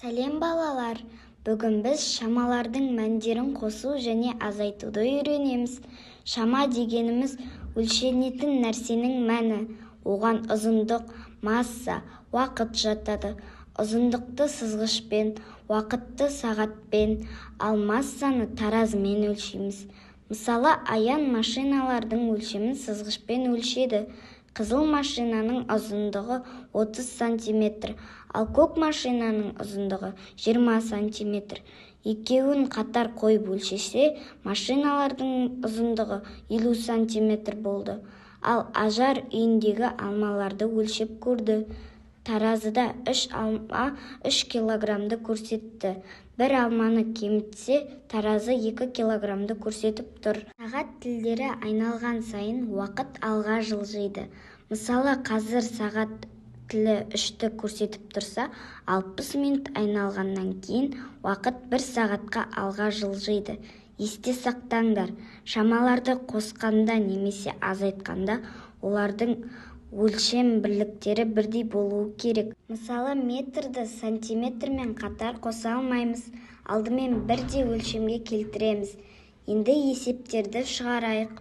Сәлем балалар! Бүгін біз шамалардың мәндерін қосу және азайтуды үйренеміз. Шама дегеніміз өлшенетін нәрсенің мәні. Оған ұзындық, масса, уақыт жатады. Ұзындықты сызғышпен, уақытты сағатпен, ал массаны таразымен өлшейміз. Мысалы, аян машиналардың өлшемін сызғышпен өлшеді. Қызыл машинаның ұзындығы 30 сантиметр, ал көк машинаның ұзындығы 20 сантиметр. Екеуін қатар қойып өлшесе, машиналардың ұзындығы 50 сантиметр болды. Ал Ажар үйіндегі алмаларды өлшеп көрді. Таразыда 3 алма 3 килограммды көрсетті. Бір алманы кемітсе, таразы 2 килограммды көрсетіп тұр. Сағат тілдері айналған сайын уақыт алға жылжиды. Мысалы, қазір сағат тілі 3-ті көрсетіп тұрса, 60 минут айналғаннан кейін уақыт 1 сағатқа алға жылжиды. Есте сақтаңдар, шамаларды қосқанда немесе азайтқанда олардың өлшем бірліктері бірдей болуы керек. Мысалы, метрді сантиметрмен қатар қоса алмаймыз. Алдымен бірдей өлшемге келтіреміз. Енді есептерді шығарайық.